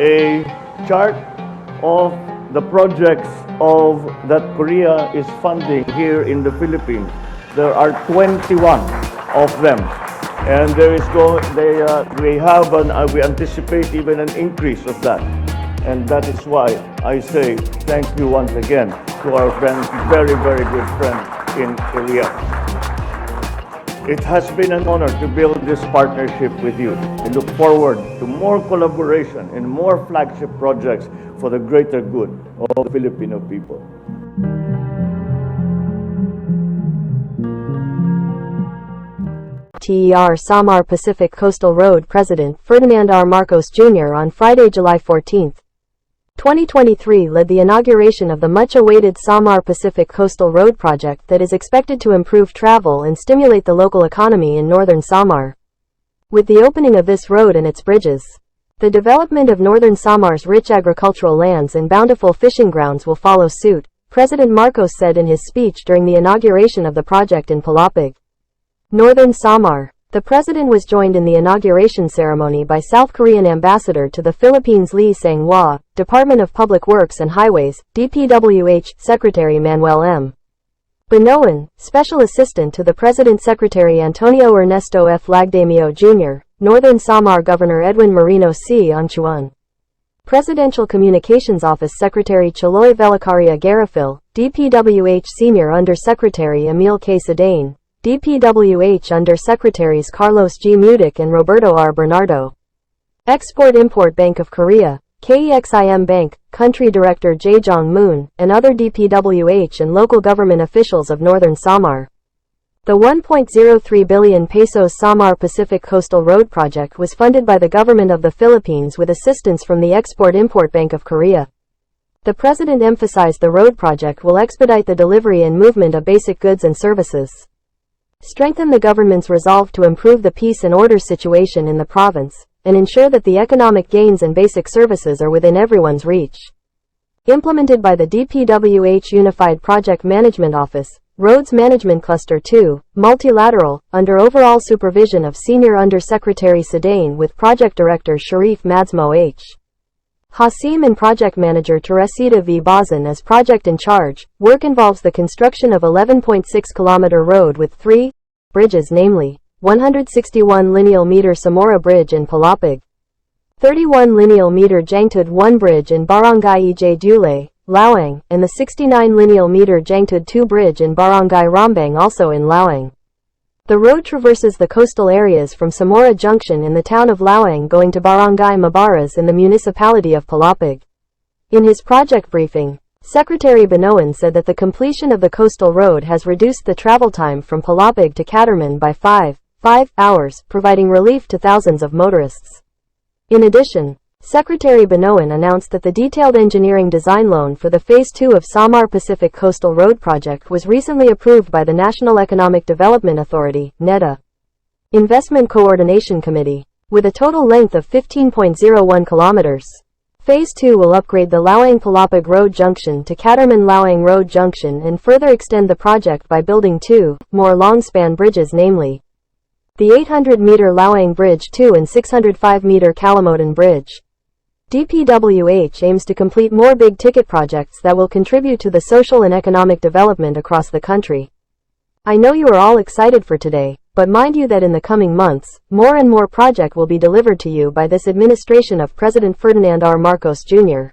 a chart of the projects that Korea is funding here in the Philippines. There are 21 of them, and we anticipate even an increase of that, and that is why I say thank you once again to our friend, very good friend in Korea. It has been an honor to build this partnership with you. I look forward to more collaboration and more flagship projects for the greater good of the Filipino people. Samar Pacific Coastal Road President Ferdinand R. Marcos Jr. on Friday, July 14, 2023 led the inauguration of the much-awaited Samar Pacific Coastal Road project that is expected to improve travel and stimulate the local economy in northern Samar. With the opening of this road and its bridges, the development of northern Samar's rich agricultural lands and bountiful fishing grounds will follow suit, President Marcos said in his speech during the inauguration of the project in Palapig, northern Samar. The president was joined in the inauguration ceremony by South Korean Ambassador to the Philippines Lee Sang-hwa, Department of Public Works and Highways, DPWH, Secretary Manuel M. Binoan, Special Assistant to the President Secretary Antonio Ernesto F. Lagdamio Jr., Northern Samar Governor Edwin Marino C. Angchuan, Presidential Communications Office Secretary Chaloy Velacaria Garafil, DPWH Senior Under-Secretary Emil K. Sedane, DPWH Under-Secretaries Carlos G. Mudic and Roberto R. Bernardo, Export-Import Bank of Korea, KEXIM Bank, Country Director Jae Jong-moon, and other DPWH and local government officials of Northern Samar. The 1.03 billion pesos Samar Pacific Coastal Road project was funded by the government of the Philippines with assistance from the Export-Import Bank of Korea. The president emphasized the road project will expedite the delivery and movement of basic goods and services, strengthen the government's resolve to improve the peace and order situation in the province, and ensure that the economic gains and basic services are within everyone's reach. Implemented by the DPWH Unified Project Management Office, Roads Management Cluster 2, Multilateral, under overall supervision of Senior Under-Secretary Sedane with Project Director Sharif Madsmo H. Hasim and Project Manager Teresita V. Bazan as project in charge. Work involves the construction of 11.6-kilometer road with 3 bridges, namely 161 lineal meter Samora Bridge in Palapig, 31 lineal meter Jangtud 1 Bridge in Barangay EJ Dule, Lawang, and the 69 lineal meter Jangtud 2 Bridge in Barangay Rambang, also in Lawang. The road traverses the coastal areas from Samora Junction in the town of Lawang going to Barangay Mabaras in the municipality of Palapig. In his project briefing, Secretary Binoan said that the completion of the coastal road has reduced the travel time from Palapig to Catarman by 5 hours, providing relief to thousands of motorists. In addition, Secretary Binoan announced that the detailed engineering design loan for the Phase 2 of Samar Pacific Coastal Road project was recently approved by the National Economic Development Authority, NEDA, Investment Coordination Committee, with a total length of 15.01 kilometers. Phase 2 will upgrade the Lawang-Palapig Road Junction to Catarman-Lawang Road Junction and further extend the project by building 2 more long-span bridges, namely the 800-meter Lawang Bridge 2 and 605-meter Kalamotan Bridge. DPWH aims to complete more big-ticket projects that will contribute to the social and economic development across the country. I know you are all excited for today, but mind you that in the coming months, more and more projects will be delivered to you by this administration of President Ferdinand R. Marcos Jr.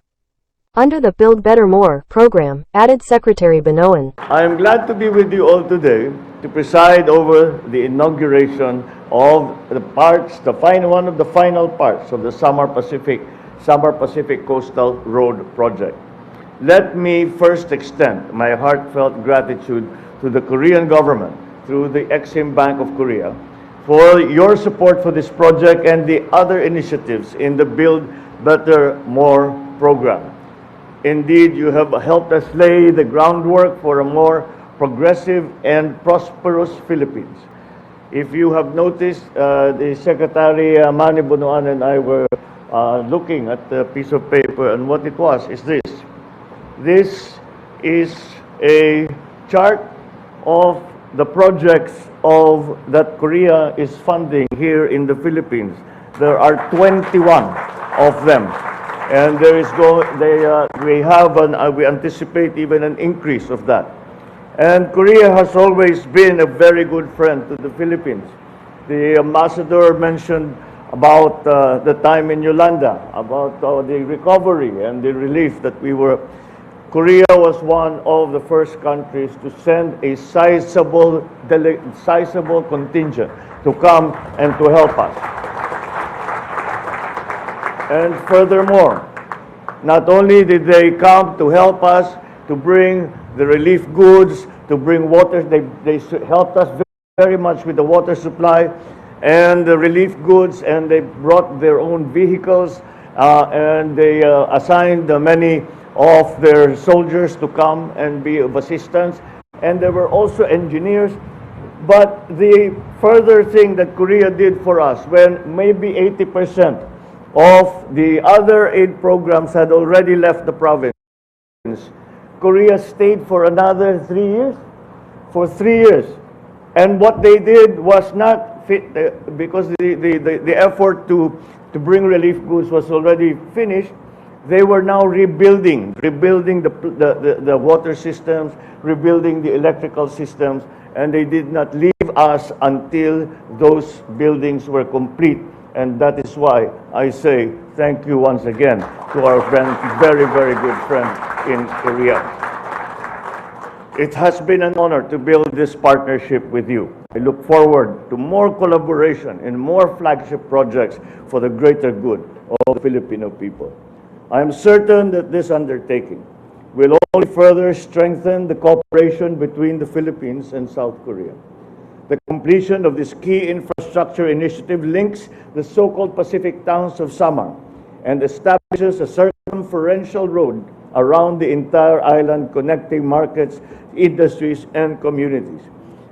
under the Build Better More program, added Secretary Binoan. I am glad to be with you all today to preside over the inauguration of one of the final parts of the Samar Pacific Coastal Road project. Let me first extend my heartfelt gratitude to the Korean government through the Exim Bank of Korea for your support for this project and the other initiatives in the Build Better More program. Indeed, you have helped us lay the groundwork for a more progressive and prosperous Philippines. If you have noticed, the Secretary Manny Bunuan and I were looking at the piece of paper, and what it was is this. This is a chart of the projects that Korea is funding here in the Philippines. There are 21 of them, And we anticipate even an increase of that. And Korea has always been a very good friend to the Philippines. The ambassador mentioned about the time in Yolanda, about the recovery and the relief that we were. Korea was one of the first countries to send a sizable contingent to come and to help us. And furthermore, not only did they come to help us to bring the relief goods, to bring water, they helped us very much with the water supply and the relief goods, and they brought their own vehicles, and they assigned many of their soldiers to come and be of assistance. And there were also engineers. But the further thing that Korea did for us, when maybe 80% of the other aid programs had already left the province, Korea stayed for another 3 years. For 3 years. And what they did was not fit, because the effort to bring relief goods was already finished. They were now rebuilding the water systems, rebuilding the electrical systems, and they did not leave us until those buildings were complete. And that is why I say thank you once again to our friend, very, very good friend in Korea. It has been an honor to build this partnership with you. I look forward to more collaboration and more flagship projects for the greater good of the Filipino people. I am certain that this undertaking will only further strengthen the cooperation between the Philippines and South Korea. The completion of this key infrastructure initiative links the so-called Pacific towns of Samar and establishes a circumferential road around the entire island, connecting markets, industries, and communities.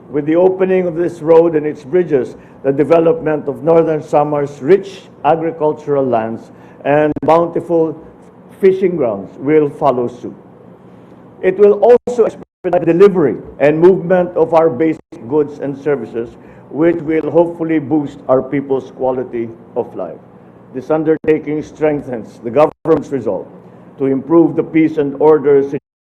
With the opening of this road and its bridges, the development of northern Samar's rich agricultural lands and bountiful fishing grounds will follow suit. It will also expedite the delivery and movement of our basic goods and services, which will hopefully boost our people's quality of life. This undertaking strengthens the government's resolve to improve the peace and order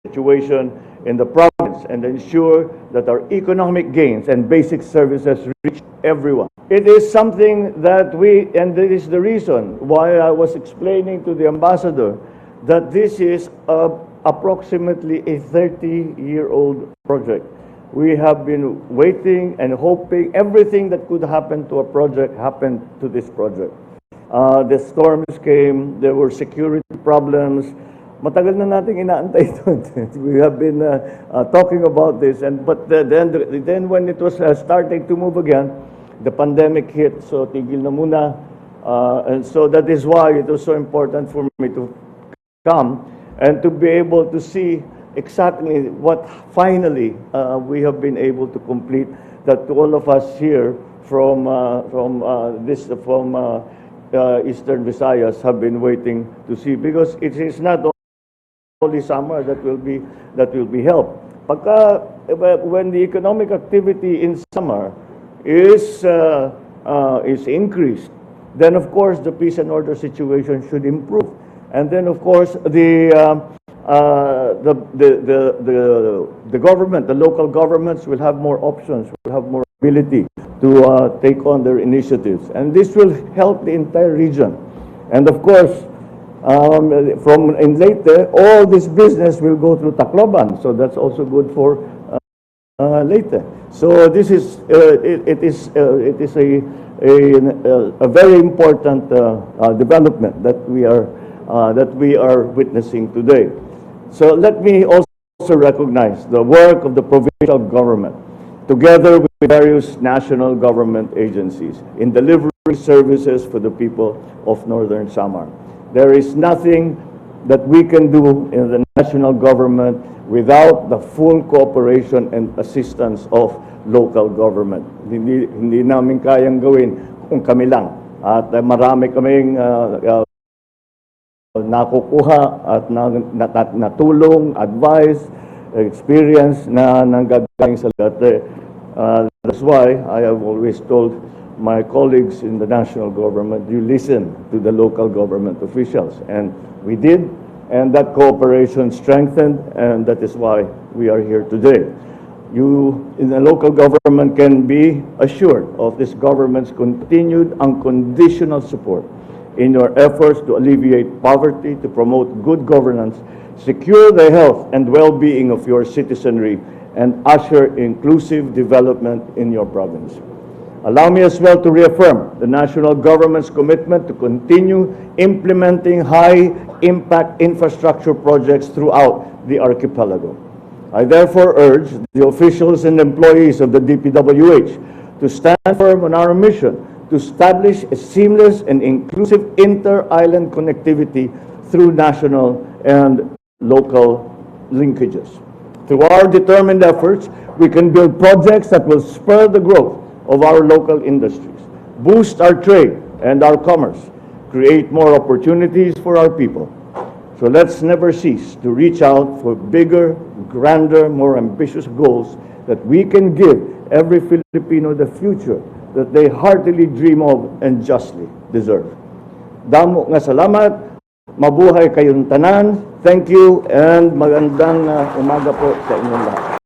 situation in the province and ensure that our economic gains and basic services reach everyone. It is something that and this is the reason why I was explaining to the ambassador that this is approximately a 30-year-old project. We have been waiting and hoping everything that could happen to a project happened to this project. The storms came, there were security problems. Matagal na nating inaantay ito. We have been talking about this, but then when it was starting to move again, the pandemic hit, so tigil na muna. And so that is why it was so important for me to come and to be able to see exactly what finally we have been able to complete, that all of us here from Eastern Visayas have been waiting to see, because it is not only summer that will be helped. When the economic activity in summer is increased, then of course the peace and order situation should improve. And then of course the government, the local governments will have more options, will have more ability to take on their initiatives. And this will help the entire region. And of course, from in Leyte, all this business will go through Tacloban. So that's also good for Leyte. So this is it is a very important development that we are witnessing today. So let me also recognize the work of the provincial government, together with various national government agencies, in delivering services for the people of Northern Samar. There is nothing that we can do in the national government without the full cooperation and assistance of local government. Hindi namin kayang gawin kung kami lang. At marami kaming nakukuha at natulong, advice, experience na nanggagaling sa Leyte. That's why I have always told my colleagues in the national government, you listen to the local government officials. And We did, and that cooperation strengthened, and that is why we are here today. You in the local government can be assured of this government's continued unconditional support in your efforts to alleviate poverty, to promote good governance, secure the health and well-being of your citizenry, and usher inclusive development in your province. Allow me as well to reaffirm the national government's commitment to continue implementing high-impact infrastructure projects throughout the archipelago. I therefore urge the officials and employees of the DPWH to stand firm on our mission to establish a seamless and inclusive inter-island connectivity through national and local linkages. Through our determined efforts, we can build projects that will spur the growth of our local industries, boost our trade and our commerce, create more opportunities for our people. So let's never cease to reach out for bigger, grander, more ambitious goals that we can give every Filipino the future that they heartily dream of and justly deserve. Damo nga salamat, mabuhay kayong tanan. Thank you and magandang umaga po sa inyong lahat.